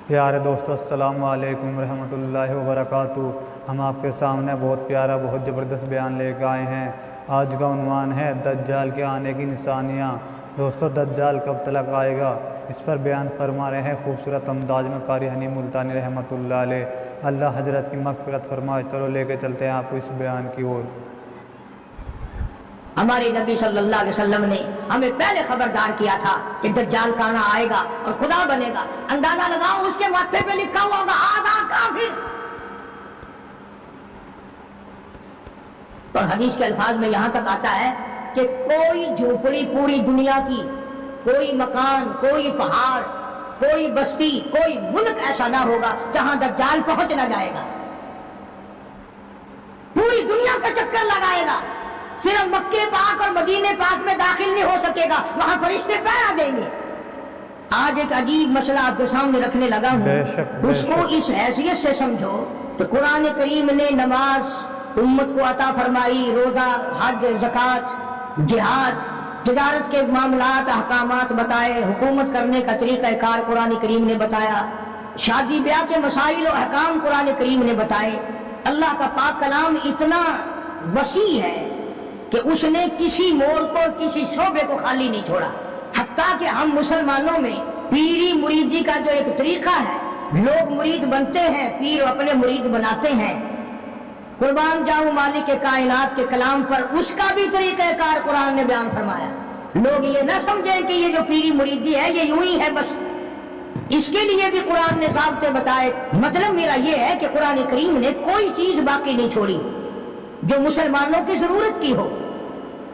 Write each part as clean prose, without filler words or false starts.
پیارے دوستو السلام علیکم ورحمۃ اللہ وبرکاتہ۔ ہم آپ کے سامنے بہت پیارا بہت زبردست بیان لے کے آئے ہیں۔ آج کا عنوان ہے دجال کے آنے کی نشانیاں۔ دوستو دجال کب تک آئے گا، اس پر بیان فرما رہے ہیں خوبصورت انداز میں قاری حنی ملتانی رحمۃ اللہ علیہ۔ اللہ حضرت کی مغفرت فرمائے۔ چلو لے کے چلتے ہیں آپ کو اس بیان کی اور۔ ہمارے نبی صلی اللہ علیہ وسلم نے ہمیں پہلے خبردار کیا تھا کہ دجال کا آنا آئے گا اور خدا بنے گا۔ اندازہ لگاؤ اس کے ماتھے پہ لکھا ہوا ہوگا آدھا کافر۔ اور حدیث کے الفاظ میں یہاں تک آتا ہے کہ کوئی جھوپڑی پوری دنیا کی، کوئی مکان، کوئی پہاڑ، کوئی بستی، کوئی ملک ایسا نہ ہوگا جہاں دجال پہنچ نہ جائے گا۔ پوری دنیا کا چکر لگائے گا، صرف مکے پاک اور مدینے پاک میں داخل نہیں ہو سکے گا، وہاں فرشتے پہرا دیں گے۔ آج ایک عجیب مسئلہ آپ کے سامنے رکھنے لگا ہوں، اس کو اس حیثیت سے سمجھو کہ قرآن کریم نے نماز امت کو عطا فرمائی، روزہ، حج، زکوٰۃ، جہاد، تجارت کے معاملات، احکامات بتائے، حکومت کرنے کا طریقہ کار قرآن کریم نے بتایا، شادی بیاہ کے مسائل و احکام قرآن کریم نے بتائے۔ اللہ کا پاک کلام اتنا وسیع ہے کہ اس نے کسی موڑ کو، کسی شعبے کو خالی نہیں چھوڑا۔ حتیٰ کہ ہم مسلمانوں میں پیری مریدی کا جو ایک طریقہ ہے، لوگ مرید بنتے ہیں، پیر اپنے مرید بناتے ہیں۔ قربان جاؤں مالک کے کائنات کے کلام پر اس کا بھی طریقہ کار قرآن نے بیان فرمایا۔ لوگ یہ نہ سمجھیں کہ یہ جو پیری مریدی ہے یہ یوں ہی ہے بس، اس کے لیے بھی قرآن نے ضابطے بتائے۔ مطلب میرا یہ ہے کہ قرآن کریم نے کوئی چیز باقی نہیں چھوڑی جو مسلمانوں کی ضرورت کی ہو۔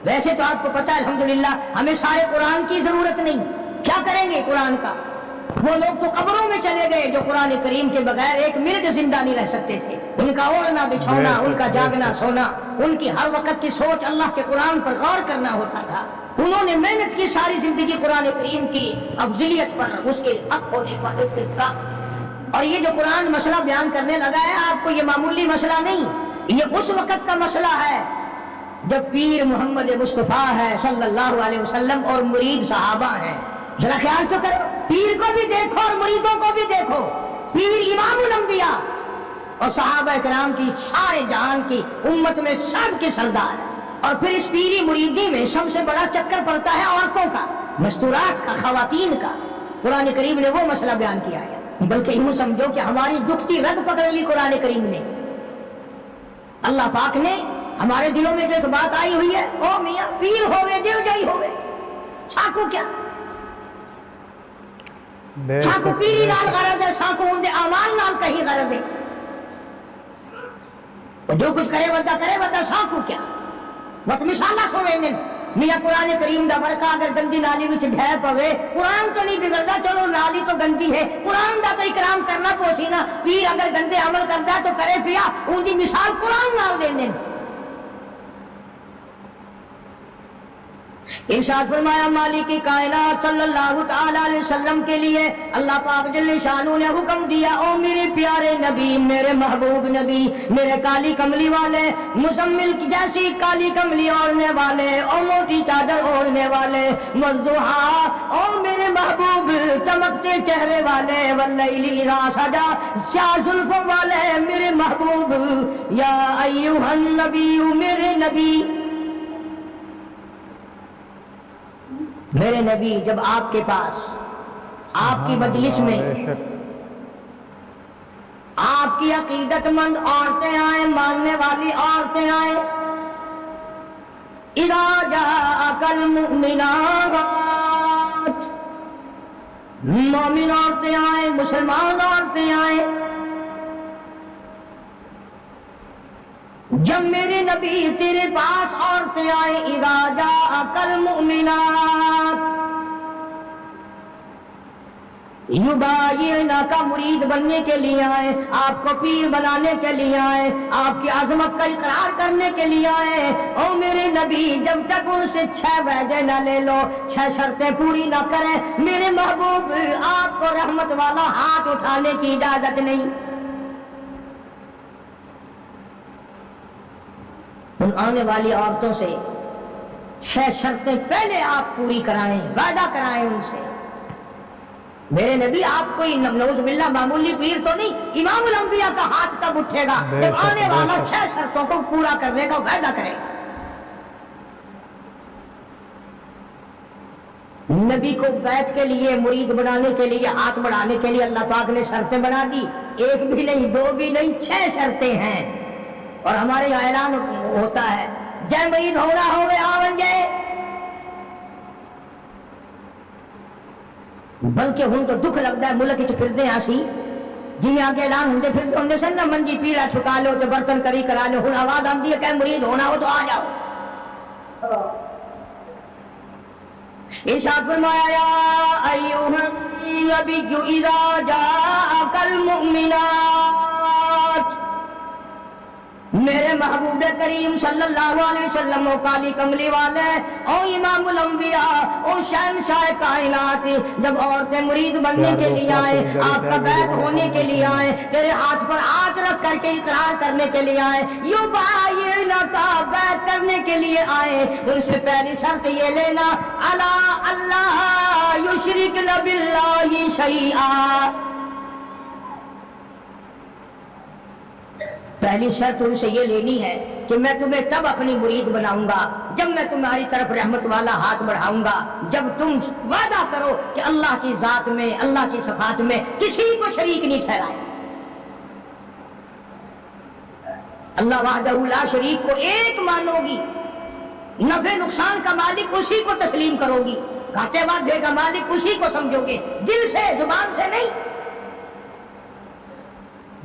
ویسے تو آپ کو پتہ ہے الحمدللہ ہمیں سارے قرآن کی ضرورت نہیں، کیا کریں گے قرآن کا؟ وہ لوگ تو قبروں میں چلے گئے جو قرآن کریم کے بغیر ایک منٹ زندہ نہیں رہ سکتے تھے۔ ان کا اوڑھنا بچھونا، ان کا جاگنا سونا، ان کی ہر وقت کی سوچ اللہ کے قرآن پر غور کرنا ہوتا تھا۔ انہوں نے محنت کی ساری زندگی قرآن کریم کی افضلیت پر، اس کے حق ہونے پر، اس کے کا۔ اور یہ جو قرآن مسئلہ بیان کرنے لگا ہے آپ کو، یہ معمولی مسئلہ نہیں، یہ اس وقت کا مسئلہ ہے جب پیر محمد مصطفیٰ ہے صلی اللہ علیہ وسلم اور مرید صحابہ ہیں۔ ذرا خیال تو کرو، پیر کو بھی دیکھو اور مریدوں کو بھی دیکھو۔ پیر امام الانبیاء اور صحابہ کرام کی سارے جہان کی امت میں سب کے سردار، اور پھر اس پیری مریدی میں سب سے بڑا چکر پڑتا ہے عورتوں کا، مستورات کا، خواتین کا۔ قرآن کریم نے وہ مسئلہ بیان کیا ہے، بلکہ یوں سمجھو کہ ہماری دکھتی رگ پکڑ لی قرآن کریم نے۔ اللہ پاک نے ہمارے دلوں میں جو ایک بات آئی ہوئی ہے، او میاں پیر ہوئے دیو جائی ہوئے، ساکو کیا؟ ساکو پیری نال غرض ہے، ساکو ان دے اعمال نال کہیں غرض ہے۔ جو کچھ کرے ودا ساکو کیا؟ بس مثالہ سویں گے میاں قرآن کریم دا ورکا اگر گندی نالی وچ ڈھے پوے، قرآن تو نہیں بگڑدا، چلو نالی تو گندی ہے، قرآن دا تو اکرام کرنا پوسی نا۔ پیر اگر گندے عمل کردا تو کرے پیا، ان دی مثال قرآن نال دین دیں۔ ارشاد فرمایا مالک کائنات صلی اللہ تعالی علیہ وسلم کے لیے اللہ پاک جل شانہ نے حکم دیا، او میرے پیارے نبی، میرے محبوب نبی، میرے کالی کملی والے، مزمل کی جیسی کالی کملی اوڑھنے والے، او موٹی چادر اوڑھنے والے، والضحیٰ، او میرے محبوب چمکتے چہرے والے، واللیل اذا سجا، سیاہ زلفوں والے میرے محبوب، یا ایھا النبی، میرے نبی، میرے نبی جب آپ کے پاس، آپ کی مجلس میں آپ کی عقیدت مند عورتیں آئیں، ماننے والی عورتیں آئیں، اذا جاءک المؤمنات، مومن عورتیں آئیں، مسلمان عورتیں آئیں، جب میرے نبی تیرے پاس عورتیں آئیں، اذا جاءک المؤمنات یبایعنک، مرید بننے کے لیے آئے، آپ کو پیر بنانے کے لیے آئے، آپ کی عظمت کا اقرار کرنے کے لیے آئے، او میرے نبی جب تک ان سے 6 وعدے نہ لے لو، 6 شرطیں پوری نہ کریں، میرے محبوب آپ کو رحمت والا ہاتھ اٹھانے کی اجازت نہیں۔ ان آنے والی عورتوں سے 6 شرطیں پہلے آپ پوری کرائیں، وعدہ کرائیں ان سے، میرے نبی آپ کوئی نعوذ باللہ معمولی پیر تو نہیں، امام الانبیاء کا ہاتھ تب اٹھے گا جب آنے والا 6 شرطوں کو پورا کرنے کا وعدہ کرے گا۔ نبی کو بیعت کے لیے، مرید بنانے کے لیے، ہاتھ بڑھانے کے لیے اللہ پاک نے شرطیں بنا دی، 1 بھی نہیں 2 بھی نہیں 6 شرطیں ہیں۔ اور ہمارے یہاں اعلان ہوتا ہے جے مرید ہونا ہوئے آون جے، بلکہ ہن تو دکھ لگتا ہے ملک چ پھردے آسی جی آگے اعلان ہوندے پھردے ہوندے سن نا منجی پیڑا چھکا لو تے برتن کری کرا لو، ہن آواز آندی ہے کہ مرید ہونا ہو تو آ جاؤ۔ ارشاد فرمایا یا ایھا النبی اذا جاءک المؤمنات، میرے محبوب کریم صلی اللہ علیہ وسلم او کالی کملی والے او امام الانبیاء او شہنشاہ کائنات، جب عورتیں مرید بننے کے لیے آئے، آپ کا بیعت ہونے کے لیے آئے، تیرے ہاتھ پر ہاتھ رکھ کر کے اقرار کرنے کے لیے آئے، یبایعنک بیعت کرنے کے لیے آئے، ان سے پہلی شرط یہ لینا الا اللہ یشرکن باللہ شیئا، پہلی شرط ان سے یہ لینی ہے کہ میں تمہیں تب اپنی مرید بناؤں گا جب میں تمہاری طرف رحمت والا ہاتھ بڑھاؤں گا، جب تم وعدہ کرو کہ اللہ کی ذات میں، اللہ کی صفات میں کسی کو شریک نہیں ٹھہرائے، اللہ وحدہ لا شریک کو ایک مانو گی، نفع نقصان کا مالک اسی کو تسلیم کرو گی، گھاٹے واضح کا مالک اسی کو سمجھو گے، دل سے زبان سے نہیں۔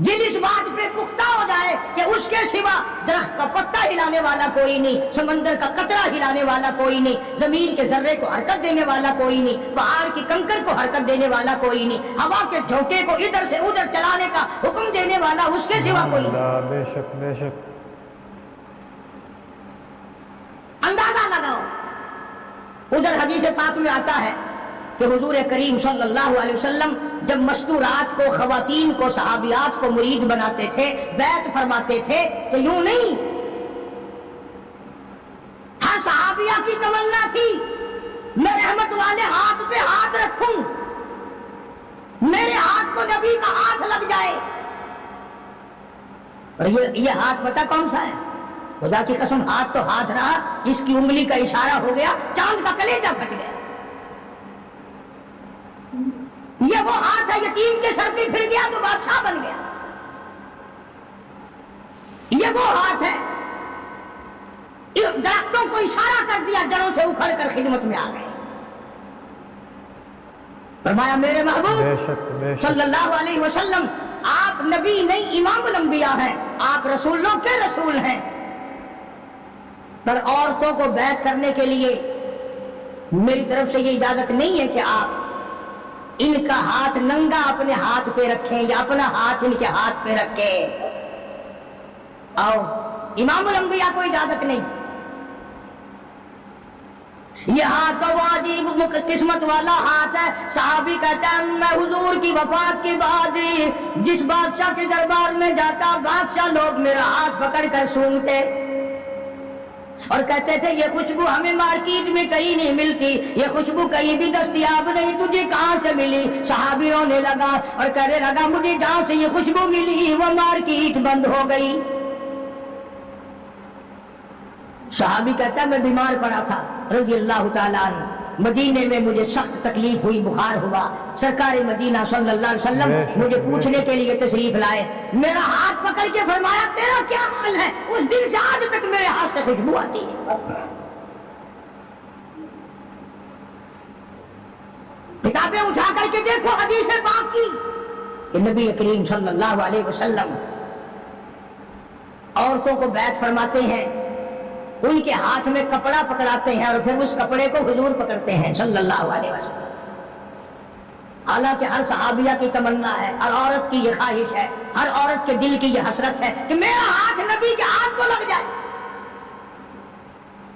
جن اس بات پہ پختہ ہو جائے کہ اس کے سوا درخت کا پتا ہلانے والا کوئی نہیں، سمندر کا قطرہ ہلانے والا کوئی نہیں، زمین کے ذرے کو حرکت دینے والا کوئی نہیں، پہاڑ کی کنکر کو حرکت دینے والا کوئی نہیں، ہوا کے جھونکے کو ادھر سے ادھر چلانے کا حکم دینے والا اس کے سوا کوئی نہیں۔ بے شک بے شک۔ اندازہ لگاؤ، ادھر حدیث پاک میں آتا ہے کہ حضور کریم صلی اللہ علیہ وسلم جب مستورات کو، خواتین کو، صحابیات کو مرید بناتے تھے، بیعت فرماتے تھے تو یوں نہیں، ہر صحابیہ کی تمنا تھی میں رحمت والے ہاتھ پہ ہاتھ رکھوں، میرے ہاتھ کو نبی کا ہاتھ لگ جائے۔ اور یہ ہاتھ پتہ کون سا ہے؟ خدا کی قسم ہاتھ تو ہاتھ رہا، اس کی انگلی کا اشارہ ہو گیا چاند کا کلیجہ پھٹ گیا۔ یہ وہ ہاتھ ہے یتیم کے سر پہ پھر گیا تو بادشاہ بن گیا، یہ وہ ہاتھ ہے درختوں کو اشارہ کر دیا، جڑوں سے اکھڑ کر خدمت میں آ گئے۔ فرمایا میرے محبوب صلی اللہ علیہ وسلم آپ نبی نہیں امام الانبیاء ہیں، آپ رسولوں کے رسول ہیں، پر عورتوں کو بیعت کرنے کے لیے میری طرف سے یہ اجازت نہیں ہے کہ آپ ان کا ہاتھ ننگا اپنے ہاتھ پہ رکھیں یا اپنا ہاتھ ان کے ہاتھ پہ رکھیں، آؤ امام الانبیاء کو اجازت نہیں۔ یہ ہاتھ تو عجیب قسمت والا ہاتھ ہے، صحابی کہتا ہے میں حضور کی وفات کے بعد جس بادشاہ کے دربار میں جاتا، بادشاہ لوگ میرا ہاتھ پکڑ کر سونگتے اور کہتے تھے یہ خوشبو ہمیں مارکیٹ میں کہیں نہیں ملتی، یہ خوشبو کہیں بھی دستیاب نہیں، تجھے کہاں سے ملی؟ صحابی رونے لگا اور کہنے لگا مجھے جہاں سے یہ خوشبو ملی وہ مارکیٹ بند ہو گئی۔ صحابی کہتا ہے میں بیمار پڑا تھا رضی اللہ تعالیٰ عنہ، مدینے میں مجھے سخت تکلیف ہوئی، بخار ہوا، سرکار مدینہ صلی اللہ علیہ وسلم مجھے پوچھنے کے لیے تشریف لائے، میرا ہاتھ پکڑ کے فرمایا تیرا کیا حال ہے؟ اس دن سے آج تک میرے ہاتھ سے خوشبو آتی ہے۔ کتابیں اٹھا کر کے دیکھو حدیث پاک کی کہ نبی کریم صلی اللہ علیہ وسلم عورتوں کو بیعت فرماتے ہیں، ان کے ہاتھ میں کپڑا پکڑاتے ہیں اور پھر اس کپڑے کو حضور پکڑتے ہیں صلی اللہ علیہ وسلم۔ حالانکہ ہر صحابیہ کی تمنا ہے، ہر عورت کی یہ خواہش ہے، ہر عورت کے دل کی یہ حسرت ہے کہ میرا ہاتھ نبی کے ہاتھ کو لگ جائے،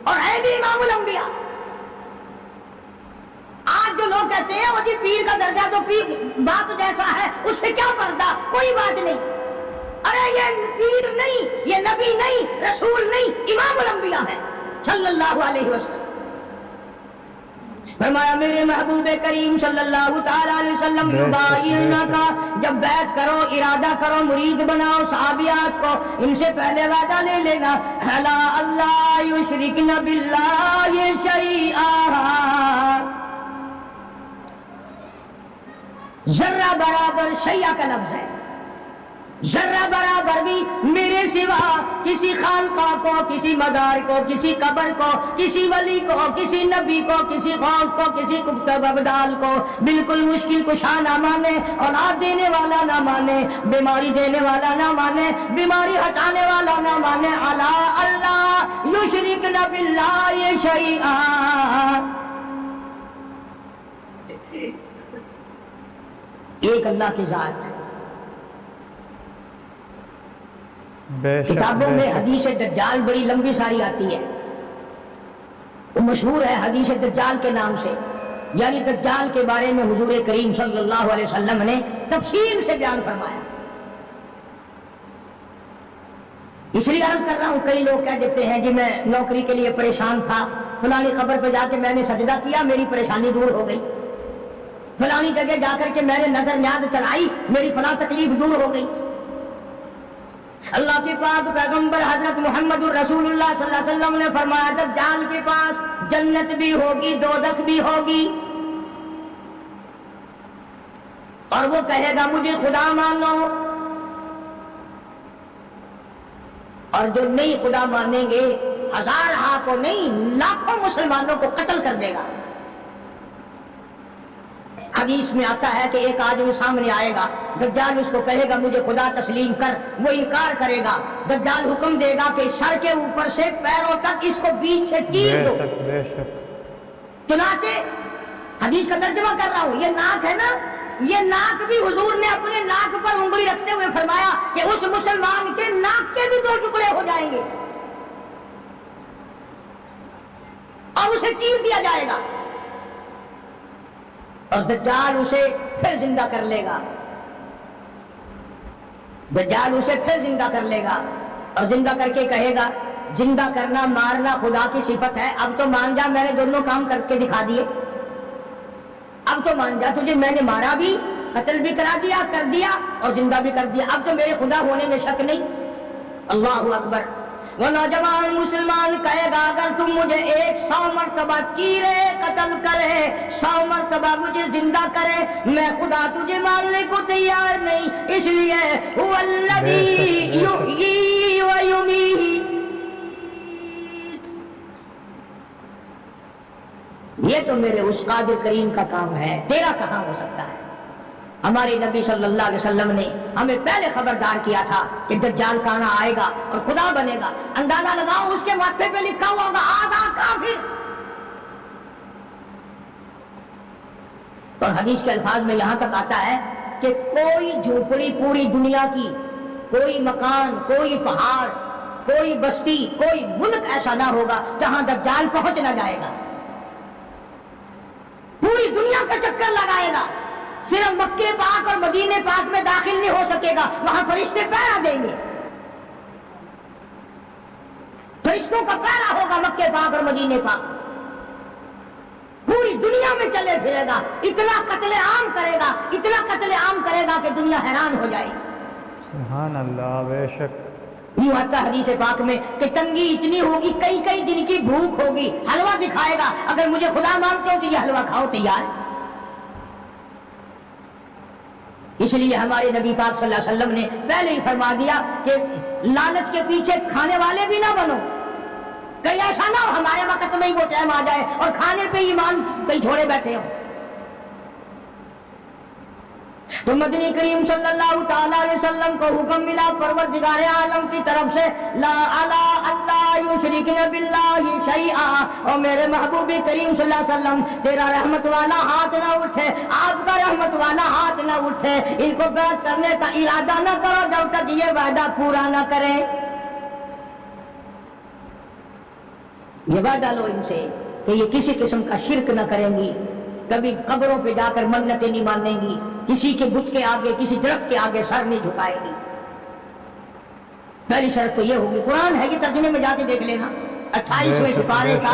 اور ہے بھی امام الانبیاء۔ آج جو لوگ کہتے ہیں وہ جی پیر کا درجہ تو پیر بات جیسا ہے، اس سے کیا پردہ، کوئی بات نہیں، ارے یہ پیر نہیں، یہ نبی نہیں، رسول نہیں، امام الانبیاء ہے صلی اللہ علیہ وسلم۔ فرمایا میرے محبوب کریم صلی اللہ تعالی علیہ وسلم کا جب بیعت کرو، ارادہ کرو، مرید بناؤ صحابیات کو، ان سے پہلے وعدہ لے لینا، الا اللہ یشرکن باللہ شیئا، ذرہ برابر، شیئا کا لفظ ہے، ذرہ برابر بھی میرے سوا کسی خانقاہ کو، کسی مدار کو، کسی قبر کو، کسی ولی کو، کسی نبی کو، کسی غوث کو، کسی کتب ابدال کو بالکل مشکل کشا نہ مانے، اولاد دینے والا نہ مانے، بیماری دینے والا نہ مانے، بیماری ہٹانے والا نہ مانے، الا اللہ یشرکن باللہ شیئا، ایک اللہ کی ذات۔ کتابوں میں حدیث دجال بڑی لمبی ساری آتی ہے، وہ مشہور ہے حدیث دجال کے نام سے، یعنی دجال کے بارے میں حضور کریم صلی اللہ علیہ وسلم نے تفصیل سے بیان فرمایا۔ اس لیے عرض کر رہا ہوں، کئی لوگ کہہ دیتے ہیں جی میں نوکری کے لیے پریشان تھا، فلانی قبر پہ جا کے میں نے سجدہ کیا، میری پریشانی دور ہو گئی، فلانی جگہ جا کر کے میں نے نظر نیاز چڑھائی، میری فلاں تکلیف دور ہو گئی۔ اللہ کے پاک پیغمبر حضرت محمد رسول اللہ صلی اللہ علیہ وسلم نے فرمایا دجال کے پاس جنت بھی ہوگی، دوزخ بھی ہوگی، اور وہ کہے گا مجھے خدا مانو، اور جو نہیں خدا مانیں گے ہزارہ کو نہیں لاکھوں مسلمانوں کو قتل کر دے گا۔ حدیث میں آتا ہے کہ ایک آدمی سامنے آئے گا، دجال اس کو کہے گا مجھے خدا تسلیم کر، وہ انکار کرے گا، دجال حکم دے گا کہ سر کے اوپر سے پیروں تک اس کو بیچ سے چیر دو۔ چنانچہ حدیث کا ترجمہ کر رہا ہوں، یہ ناک ہے نا، یہ ناک بھی حضور نے اپنے ناک پر انگلی رکھتے ہوئے فرمایا کہ اس مسلمان کے ناک کے بھی دو ٹکڑے ہو جائیں گے اور اسے چیر دیا جائے گا، اور دجال اسے پھر زندہ کر لے گا، دجال اسے پھر زندہ کر لے گا، اور زندہ کر کے کہے گا زندہ کرنا مارنا خدا کی صفت ہے، اب تو مان جا میں نے دونوں کام کر کے دکھا دیے، اب تو مان جا تجھے میں نے مارا بھی، قتل بھی کرا دیا، کر دیا اور زندہ بھی کر دیا، اب تو میرے خدا ہونے میں شک نہیں۔ اللہ اکبر۔ وہ نوجوان مسلمان کہے گا اگر تم مجھے 100 مرتبہ چیرے قتل کرے، 100 مرتبہ مجھے زندہ کرے، میں خدا تجھے ماننے کو تیار نہیں، اس لیے هو الذی یحیی و یمیت، یہ تو میرے اس قادر کریم کا کام ہے، تیرا کہاں ہو سکتا ہے۔ ہمارے نبی صلی اللہ علیہ وسلم نے ہمیں پہلے خبردار کیا تھا کہ دجال کانا آئے گا اور خدا بنے گا، اندازہ لگاؤ اس کے ماتھے پہ لکھا ہوا ہوگا آدھا کافر، اور حدیث کے الفاظ میں یہاں تک آتا ہے کہ کوئی جھوپڑی پوری دنیا کی، کوئی مکان، کوئی پہاڑ، کوئی بستی، کوئی ملک ایسا نہ ہوگا جہاں دجال پہنچ نہ جائے گا، پوری دنیا کا چکر لگائے گا، صرف مکے پاک اور مدینے پاک میں داخل نہیں ہو سکے گا، وہاں فرشتے پہرا دیں گے، فرشتوں کا پہرا ہوگا مکے پاک اور مدینے پاک، پوری دنیا میں چلے پھرے گا، اتنا قتل عام کرے گا، اتنا قتل عام کرے گا کہ دنیا حیران ہو جائے۔ سبحان اللہ، بے شک۔ یوں آتا حدیث پاک میں کہ تنگی اتنی ہوگی، کئی کئی دن کی بھوک ہوگی، حلوہ دکھائے گا، اگر مجھے خدا مانتے ہو تو یہ حلوہ کھاؤ تیار۔ اس لیے ہمارے نبی پاک صلی اللہ علیہ وسلم نے پہلے ہی فرما دیا کہ لالچ کے پیچھے کھانے والے بھی نہ بنو، کہیں ایسا نہ ہو ہمارے وقت میں ہی وہ ٹائم آ جائے اور کھانے پہ ایمان کہیں چھوڑے بیٹھے ہو۔ تو مدنی کریم صلی اللہ تعالی علیہ وسلم کو حکم ملا پروردگار عالم کی طرف سے لا الہ اللہ یشرکن باللہ شیئا، اور میرے محبوب کریم صلی اللہ علیہ وسلم تیرا رحمت والا ہاتھ نہ اٹھے، آپ کا رحمت والا ہاتھ نہ اٹھے، ان کو بیعت کرنے کا ارادہ نہ کرو جب تک یہ وعدہ پورا نہ کریں، یہ وعدہ لو ان سے کہ یہ کسی قسم کا شرک نہ کریں گی، کبھی قبروں پہ جا کر منتیں نہیں مانیں گی، کسی کے بت کے آگے، کسی درخت کے آگے سر نہیں جھکائے گی۔ پہلی شرط تو یہ ہوگی، قرآن ہے یہ ترجمے میں جا کے دیکھ لینا، 28ویں سپارے کا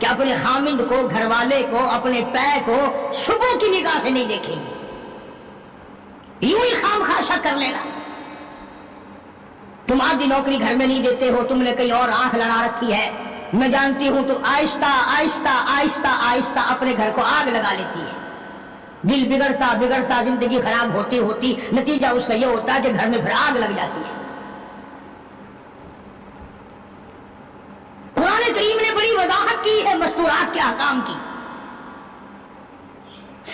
کہ اپنے خامند کو، گھر والے کو، اپنے پے کو صبح کی نگاہ سے نہیں دیکھیں گے، یوں ہی خام خواہ شک کر لینا۔ تم آدھی نوکری گھر میں نہیں دیتے ہو، تم نے کہیں اور آنکھ لڑا رکھی ہے، میں جانتی ہوں، تو آہستہ آہستہ آہستہ آہستہ اپنے گھر کو آگ لگا لیتی ہے۔ دل بگڑتا بگڑتا زندگی خراب ہوتی ہوتی نتیجہ اس کا یہ ہوتا ہے کہ گھر میں پھر آگ لگ جاتی ہے۔ قرآن کریم نے بڑی وضاحت کی ہے مستورات کے احکام کی،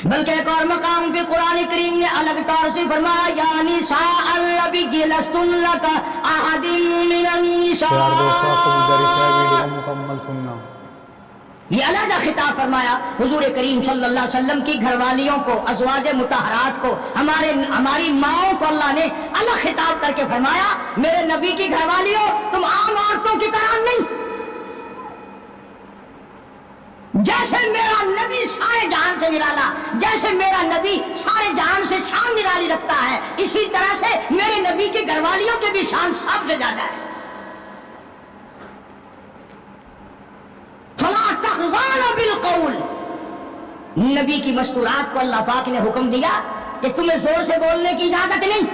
بلکہ ایک اور مقام پہ قرآن کریم نے الگ طور سے فرمایا یا نساء النبی لستن لک احد من النساء، مکمل سننا۔ یہ علیحدہ خطاب فرمایا حضور کریم صلی اللہ علیہ وسلم کی گھر والیوں کو، ازواج مطہرات کو، ہماری ماؤں کو اللہ نے الگ خطاب کر کے فرمایا میرے نبی کی گھر والیوں تم عام عورتوں کی طرح نہیں، جیسے میرا نبی سارے جہان سے نرالا، جیسے میرا نبی سارے جہان سے شان نرالی رکھتا ہے، اسی طرح سے میرے نبی کی گھر والیوں کی بھی شان سب سے زیادہ ہے۔ فلا تخضعن بالقول، نبی کی مستورات کو اللہ پاک نے حکم دیا کہ تمہیں زور سے بولنے کی اجازت نہیں،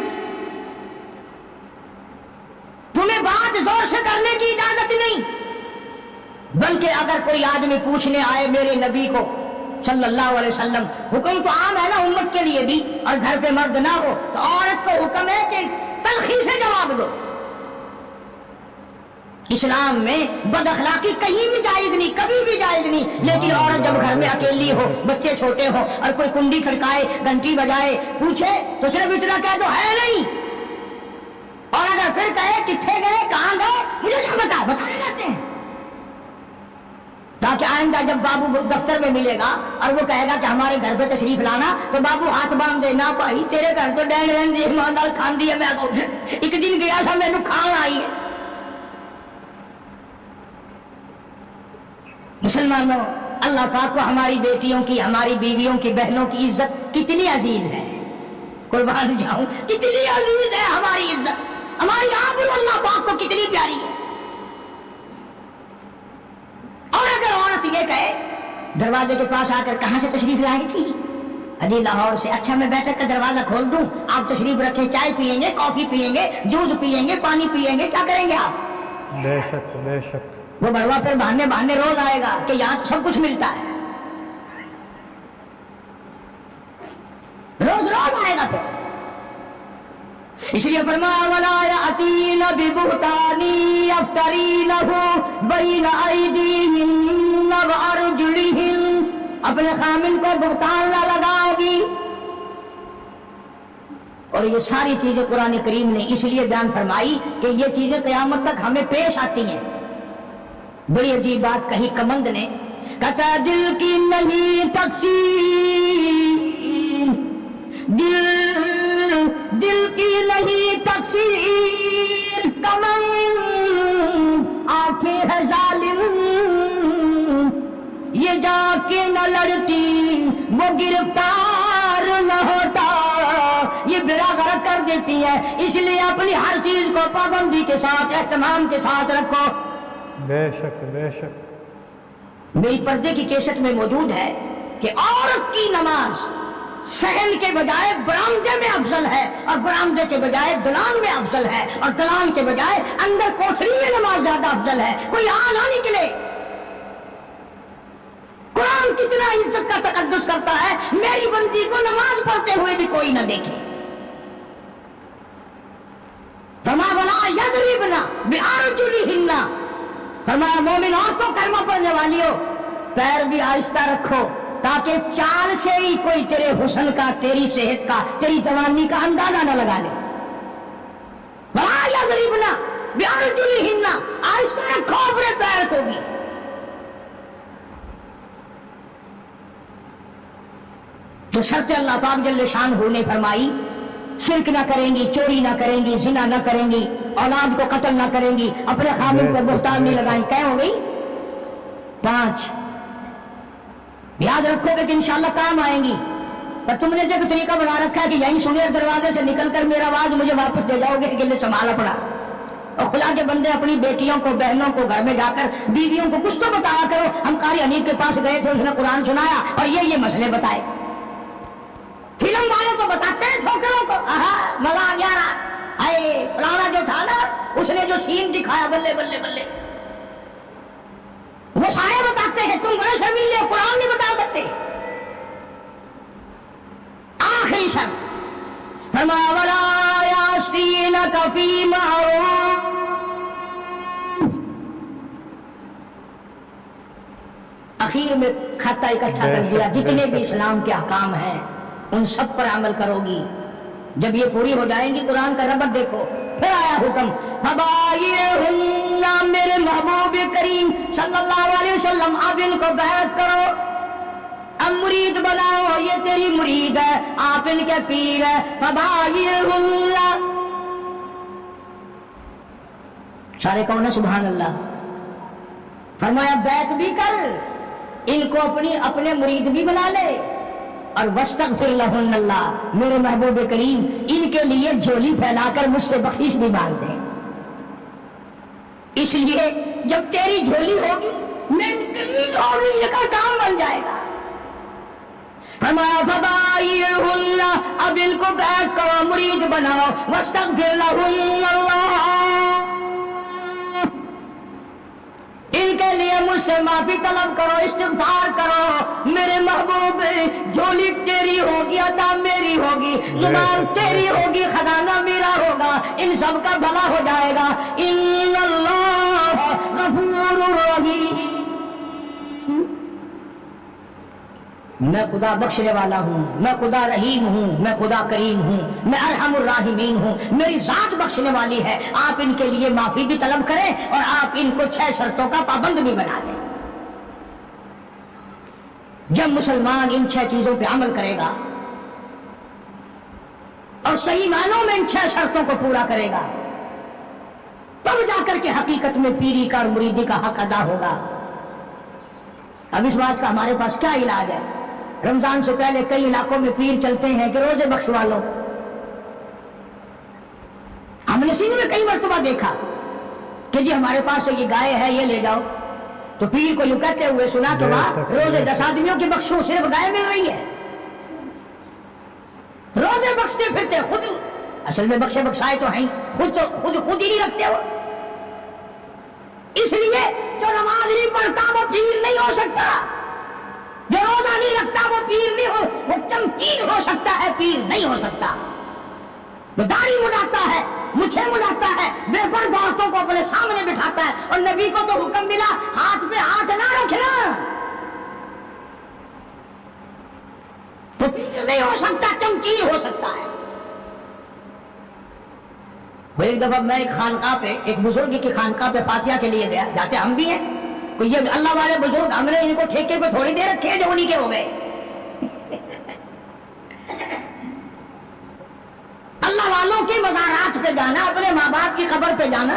تمہیں بات زور سے کرنے کی اجازت نہیں، بلکہ اگر کوئی آدمی پوچھنے آئے میرے نبی کو صلی اللہ علیہ وسلم، حکم تو عام ہے نا امت کے لیے بھی، اور گھر پہ مرد نہ ہو تو عورت کو حکم ہے کہ تلخی سے جواب دو۔ اسلام میں بد اخلاقی کہیں بھی جائز نہیں، کبھی بھی جائز نہیں، لیکن عورت جب گھر میں اکیلی ہو، بچے چھوٹے ہو، اور کوئی کنڈی کھڑکائے، گھنٹی بجائے، پوچھے تو صرف اتنا کہہ دو ہے نہیں، اور اگر پھر کہے کتنے گئے کہاں گئے مجھے کیا بتائے جاتے ہیں، تاکہ آئندہ جب بابو دفتر میں ملے گا اور وہ کہے گا کہ ہمارے گھر پہ تشریف لانا، تو بابو ہاتھ باندھ دے، نہ بھائی تیرے گھر تو ڈینڈ رہن دی ماندال کھان دی ہے، میں کو ایک دن گیا سا میں نے کھان آئی ہے۔ مسلمانوں، اللہ پاک کو ہماری بیٹیوں کی، ہماری بیویوں کی، بہنوں کی عزت کتنی عزیز ہے، قربان جاؤں کتنی عزیز ہے ہماری عزت، ہماری آبرو اللہ پاک کو کتنی پیاری ہے۔ اور اگر عورت یہ کہے دروازے کے پاس آ کر کہاں سے تشریف لائی تھی، ابھی لاہور سے، اچھا میں بیٹھک کا دروازہ کھول دوں، آپ تشریف رکھیں، چائے پیئیں گے، کافی پیئیں گے، جوس پیئیں گے، پانی پیئیں گے، کیا کریں گے آپ؟ بے شک بے شک۔ وہ بڑوا پھر بہانے روز آئے گا کہ یہاں تو سب کچھ ملتا ہے، روز آئے گا پھر، اس لیے فرمایا وَلَا يَأْتِينَ بِبُهْتَانٍ يَفْتَرِينَهُ بَيْنَ أَيْدِيهِنَّ وَأَرْجُلِهِنَّ، اپنے خامن کو بہتان نہ لگاؤ گی۔ اور یہ ساری چیزیں قرآن کریم نے اس لیے بیان فرمائی کہ یہ چیزیں قیامت تک ہمیں پیش آتی ہیں۔ بڑی عجیب بات کہی کمند نے، کہتا دل کی نہیں تقسیم، دل کی نہیں تقسیم، کمند آنکھیں ہے ظالم، یہ جا کے نہ لڑتی وہ گرفتار نہ ہوتا، یہ بیڑا غرق کر دیتی ہے، اس لیے اپنی ہر چیز کو پابندی کے ساتھ، اہتمام کے ساتھ رکھو۔ بے شک بے شک۔ میری پردے کی کیسٹ میں موجود ہے کہ عورت کی نماز صحن کے بجائے برآمدے میں افضل ہے، اور برآمدے کے بجائے دلان میں افضل ہے، اور دلان کے بجائے اندر کوٹھری میں نماز زیادہ افضل ہے۔ کوئی نہ نکلے، قرآن کتنا عزت کا تقدس کرتا ہے، میری بندی کو نماز پڑھتے ہوئے بھی کوئی نہ دیکھے۔ فما ولا یضربن بارجلہن، فرمایا مومن عورتوں کلمہ پڑھنے والی ہو، پیر بھی آہستہ رکھو، تاکہ چال سے ہی کوئی تیرے حسن کا، تیری صحت کا، تیری جوانی کا اندازہ نہ لگا لے۔ ولا یضربن بارجلہن، آہستہ رکھو اپنے پیر کو بھی۔ تو شرط اللہ پاک جل شانہ نے فرمائی، شرک نہ کریں گی، چوری نہ کریں گی، زنا نہ کریں گی، اولاد کو قتل نہ کریں گی، اپنے خامن کو بہتان نہیں لگائیں۔ کیا ہو گئی؟ 5 یاد رکھو گے کہ انشاءاللہ کام آئیں گی۔ پر تم نے جو طریقہ بنا رکھا ہے کہ یہیں سنیر دروازے سے نکل کر میرا آواز مجھے واپس دے جاؤ گے کہ گلے سنبھالا پڑا، اور خدا کے بندے اپنی بیٹیوں کو بہنوں کو گھر میں جا کر بیویوں کو کچھ تو بتایا کرو. ہم قاری حنیف کے پاس گئے تھے, اس نے قرآن سنایا اور یہ مسئلے بتائے. فلم والے تو بتاتے ہیں ٹھوکروں کو, مزہ آ گیا رہا, فلانا جو تھا نا اس نے جو سین دکھایا بلے بلے بلے, وہ سارے بتاتے ہیں. تم بڑے شرمیلے ہو, قرآن نہیں بتا سکتے. آخری شرط فرمایا ولا یعصینک فی معروف, اخیر میں کھاتا اکٹھا کر دیا, جتنے بھی اسلام کے احکام ہیں ان سب پر عمل کرو گی. جب یہ پوری ہو جائیں گی, قرآن کا ربط دیکھو, پھر آیا حکم فبایعہن, میرے محبوب کریم صلی اللہ علیہ وسلم اب ان کو بیعت کرو, اب مرید بناؤ, یہ تیری مرید ہے, آپ ان کے پیر ہے. فبایعہن, سارے کہو نا سبحان اللہ. فرمایا بیعت بھی کر, ان کو اپنے مرید بھی بنا لے, اور واستغفر لہن اللہ, میرے محبوب کریم ان کے لیے جھولی پھیلا کر مجھ سے بخشش بھی مانگ دے. اس لیے جب تیری جھولی ہوگی میں یہ کا کام بن جائے گا. فرمایا فبایعہن, اب ان کو بیعت کرو, مرید بناؤ, واستغفر لہن اللہ, ان کے لیے مجھ سے معافی طلب کرو, استغفار کرو. میرے محبوب جھولی تیری ہوگی, عطا میری ہوگی, زبان تیری ہوگی, خزانہ میرا ہوگا, ان سب کا بھلا ہو جائے گا. ان اللہ غفور رحیم, میں خدا بخشنے والا ہوں, میں خدا رحیم ہوں, میں خدا کریم ہوں, میں ارحم الراحمین ہوں, میری ذات بخشنے والی ہے. آپ ان کے لیے معافی بھی طلب کریں اور آپ ان کو 6 شرطوں کا پابند بھی بنا دیں. جب مسلمان ان 6 چیزوں پہ عمل کرے گا اور صحیح معنوں میں ان 6 شرطوں کو پورا کرے گا, تب جا کر کے حقیقت میں پیری کا اور مریدی کا حق ادا ہوگا. اب اس بات کا ہمارے پاس کیا علاج ہے؟ رمضان سے پہلے کئی علاقوں میں پیر چلتے ہیں کہ روزے بخشوا لو. ہم نے سندھ میں کئی مرتبہ دیکھا کہ جی ہمارے پاس یہ گائے ہے, یہ لے جاؤ. تو پیر کو یوں کہتے ہوئے سنا تو روزے 10 آدمیوں کی بخشو, صرف گائے مل رہی ہے. روزے بخشتے پھرتے, خود اصل میں بخشے بخشائے تو ہیں, خود ہی نہیں رکھتے ہو. اس لیے جو نماز نہیں پڑھتا وہ پیر نہیں ہو سکتا, جو روزہ نہیں رکھتا وہ پیر نہیں ہو, وہ چمکین ہو سکتا ہے, پیر نہیں ہو سکتا. وہ داڑھی مڈاتا ہے, مچھے مڈاتا ہے, بے پرد عورتوں کو اپنے سامنے بٹھاتا ہے, اور نبی کو تو حکم ملا ہاتھ پہ ہاتھ نہ رکھنا, تو پیر نہیں ہو سکتا, چمکین ہو سکتا ہے. وہ ایک دفعہ میں ایک خانقاہ پہ, ایک بزرگ کی خانقاہ پہ فاتحہ کے لیے گیا, جاتے ہم بھی ہیں, کوئی یہ اللہ والے بزرگ, ہم نے ان کو ٹھیکے پہ تھوڑی دیر رکھے جو انہی کے ہو گئے. اللہ والوں کی مزارات پہ جانا, اپنے ماں باپ کی قبر پہ جانا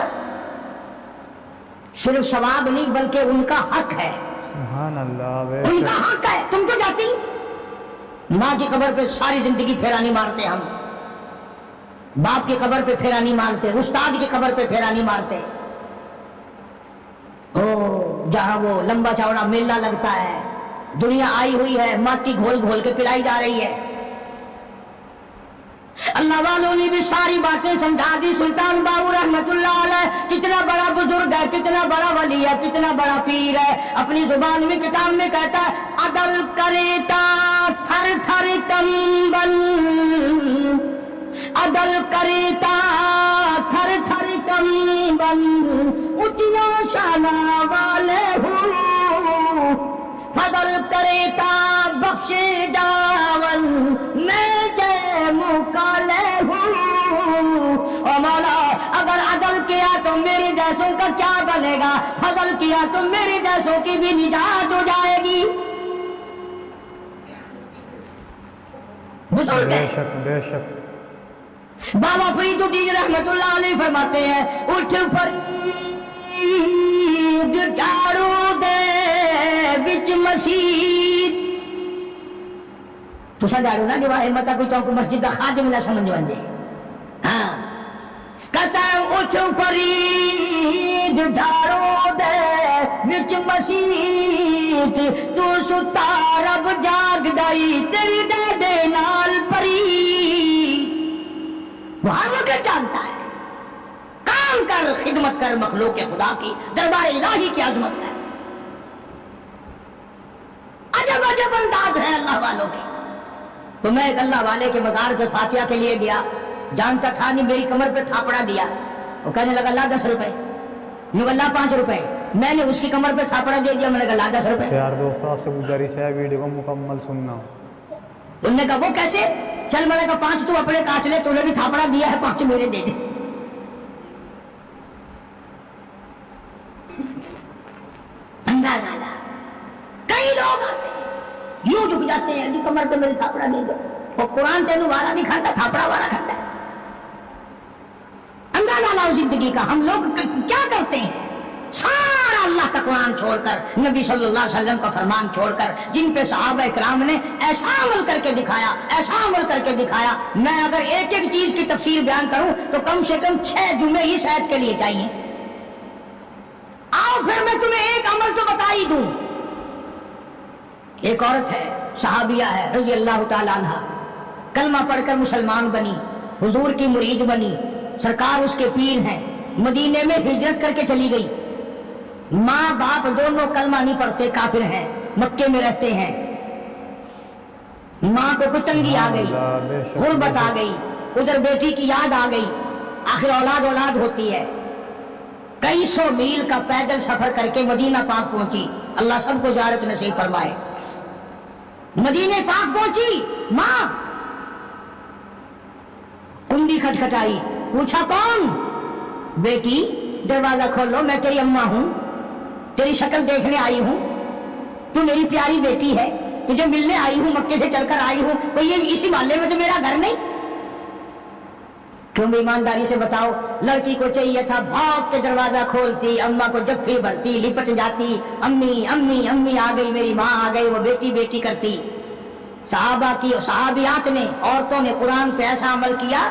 صرف ثواب نہیں بلکہ ان کا حق ہے. سبحان اللہ, ان کا حق ہے. تم تو جاتی ماں کی قبر پہ ساری زندگی پھیرا نہیں مارتے, ہم باپ کی قبر پہ پھیرا نہیں مارتے, استاد کی قبر پہ پھیرا نہیں مارتے. جہاں وہ لمبا چوڑا میلہ لگتا ہے, دنیا آئی ہوئی ہے, مٹی گھول گھول کے پلائی جا رہی ہے. اللہ والوں نے بھی ساری باتیں سمجھا دی. سلطان باہو رحمت اللہ علیہ کتنا بڑا بزرگ ہے, کتنا بڑا ولی ہے, کتنا بڑا پیر ہے. اپنی زبان میں کتاب میں کہتا ہے عدل کریتا تھر تھر کمبل, عدل کریتا تھر تھر کمبل, اٹھنا شانہ والے ہوں, فضل کریتا بخش جاول, میں جے مکالے ہوں. او مولا اگر عدل کیا تو میری جیسوں کا کیا بنے گا, فضل کیا تو میری جیسوں کی بھی نجات ہو جائے گی. بزرگ ہے, بے شک. بابا فرید الدین رحمت اللہ علیہ فرماتے ہیں اٹھ فرید جھاڑو دے بچ مسجد. تو جھاڑو نا جو ہمت کوئی چوک مسجد کا خادم نہ سمجھ بندے. ہاں کہتا ہے پوچھ فرید دھارو دے وچ مسیت تو ستا رب جاگ دائی تیری دے دے نال پریت. وہ ہر وقت جانتا ہے. کام کر، خدمت کر مخلوق خدا کی، دربار الہی کی عظمت کر. عجب عجب انداز ہے اللہ والوں کے. تو میں ایک اللہ والے کے مزار پہ فاتحہ کے لیے گیا، جانتا تھا نہیں، میری کمر پہ تھاپڑا دیا. وہ کہنے لگا لا 10 روپے، میں کہا لا 5 روپے. میں نے اس کی کمر پہ تھاپڑا دے دیا، میں نے کہا لا 10 روپے. یار دوستو آپ سے گزارش ہے ویڈیو کو مکمل سننا. انہوں نے کہا وہ کیسے؟ چل میں نے کہا 5 تو اپنے کاٹ لے، تو نے بھی تھاپڑا دیا ہے، 5 میرے دے دے. اندازہ لا. کئی لوگ آتے ہیں یوں جھک جاتے ہیں کہ کمر پہ میرے تھاپڑا دے دو. وہ قرآن تینوں والا بھی کھاتا، تھاپڑا والا کھاتا ہے. اندازہ لاؤ زندگی کا. ہم لوگ کیا کرتے ہیں؟ سارا اللہ کا قرآن چھوڑ کر، نبی صلی اللہ علیہ وسلم کا فرمان چھوڑ کر، جن پہ صحابہ اکرام نے ایسا عمل کر کے دکھایا، ایسا عمل کر کے دکھایا. میں اگر ایک ایک چیز کی تفسیر بیان کروں تو کم سے کم 6 جمعے ہی شاید کے لیے چاہیے. آؤ پھر میں تمہیں ایک عمل تو بتا ہی دوں. ایک عورت ہے، صحابیہ ہے رضی اللہ تعالیٰ عنہ، کلمہ پڑھ کر مسلمان بنی، حضور کی مرید بنی، سرکار اس کے پیر ہیں. مدینے میں ہجرت کر کے چلی گئی. ماں باپ دونوں کلمہ نہیں پڑھتے، کافر ہیں، مکے میں رہتے ہیں. ماں کو کوئی تنگی آ گئی، غربت آ گئی، ادھر بیٹی کی یاد آ گئی. آخر اولاد ہوتی ہے. کئی 100 میل کا پیدل سفر کر کے مدینہ پاک پہنچی. اللہ سب کو زیارت نصیب فرمائے. مدینہ پاک پہنچی، ماں کنڈی کھٹکھٹائی، پوچھا کون؟ بیٹی دروازہ کھولو، میں تیری اماں ہوں، تیری شکل دیکھنے آئی ہوں، تو میری پیاری بیٹی ہے، تجھے ملنے آئی ہوں، مکے سے چل کر آئی ہوں. کوئی یہ اسی محلے میں تو میرا گھر نہیں؟ تم ایمانداری سے بتاؤ. لڑکی کو چاہیے تھا بھاگ کے دروازہ کھولتی، اماں کو جفی بھرتی، لپٹ جاتی، امی امی امی آ گئی، میری ماں آ گئی، وہ بیٹی بیٹی کرتی. صحابہ کی صحابیات نے، عورتوں نے قرآن پہ ایسا عمل کیا.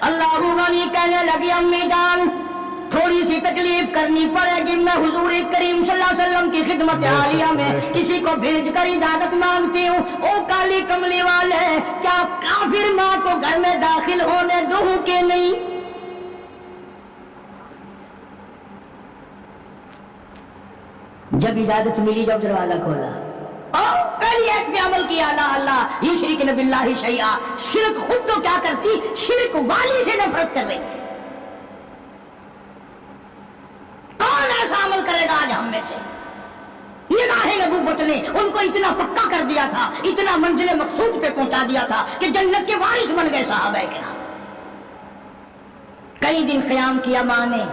اللہ غنی کہنے لگی امی جان تھوڑی سی تکلیف کرنی پڑے گی، میں حضور کریم صلی اللہ علیہ وسلم کی خدمت عالیہ میں کسی کو بھیج کر اجازت مانگتی ہوں. او کالی کملی والے، کیا کافر ماں کو گھر میں داخل ہونے دوں کہ نہیں؟ جب اجازت ملی، جب دروازہ کھولا، پہلی ایک پہ عمل کیا، لا اللہ یشرکن باللہ شیئا. شرک خود تو کیا کرتی، شرک والی سے نفرت کر رہی ہے. کون ایسا عمل کرے گا آج ہم میں سے؟ نگاہ نبوت نے ان کو اتنا پکا کر دیا تھا، اتنا منزل مقصود پہ پہنچا دیا تھا کہ جنت کے وارث بن گئے صحابہ کرام. کئی دن قیام کیا ماں نے،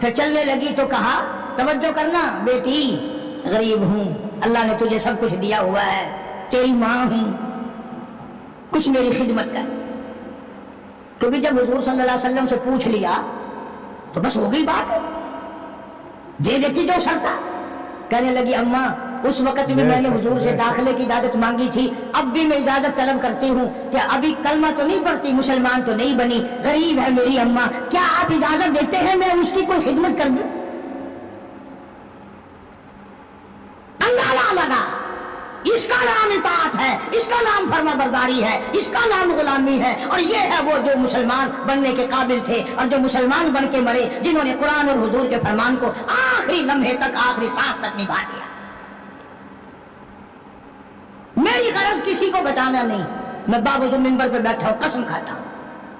پھر چلنے لگی تو کہا توجہ کرنا بیٹی، غریب ہوں، اللہ نے تجھے سب کچھ دیا ہوا ہے، تیری ماں ہوں، کچھ میری خدمت کر. کیونکہ جب حضور صلی اللہ علیہ وسلم سے پوچھ لیا تو بس ہو گئی بات، دے دیتی جو سرتا. کہنے لگی اماں اس وقت بھی میں نے حضور سے داخلے کی اجازت مانگی تھی، اب بھی میں اجازت طلب کرتی ہوں کہ ابھی کلمہ تو نہیں پڑھتی، مسلمان تو نہیں بنی، غریب ہے میری اماں، کیا آپ اجازت دیتے ہیں میں اس کی کوئی خدمت کر دوں؟ اندازہ لگا، اس کا نام اطاعت ہے، اس کا نام فرما برداری ہے، اس کا نام غلامی ہے. اور یہ ہے وہ جو مسلمان بننے کے قابل تھے اور جو مسلمان بن کے مرے، جنہوں نے قرآن اور حضور کے فرمان کو آخری لمحے تک، آخری سانس تک نبھا دیا. میری غرض کسی کو بتانا نہیں. میں باوجود منبر پہ بیٹھا ہوں، قسم کھاتا ہوں،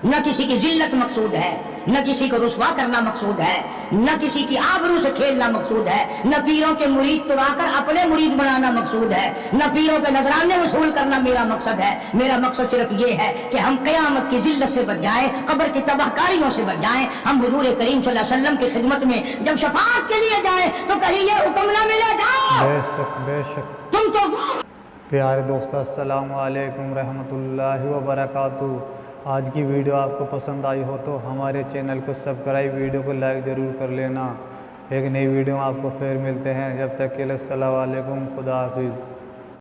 نہ کسی کی ذلت مقصود ہے، نہ کسی کو رسوا کرنا مقصود ہے، نہ کسی کی آبرو سے کھیلنا مقصود ہے، نہ پیروں کے مرید توڑا کر اپنے مرید بنانا مقصود ہے، نہ پیروں کے نذرانے وصول کرنا میرا مقصد ہے. میرا مقصد صرف یہ ہے کہ ہم قیامت کی ذلت سے بچ جائیں، قبر کی تباہ کاریوں سے بچ جائیں. ہم حضور کریم صلی اللہ علیہ وسلم کی خدمت میں جب شفاعت کے لیے جائیں تو کہیں یہ حکم نہ ملے جاؤ بے شک بے شک. تم تو پیارے دوستو السلام علیکم رحمۃ اللہ وبرکاتہ. آج کی ویڈیو آپ کو پسند آئی ہو تو ہمارے چینل کو سبسکرائب، ویڈیو کو لائک ضرور کر لینا. ایک نئی ویڈیو میں آپ کو پھر ملتے ہیں، جب تک کے لیے السلام علیکم، خدا حافظ.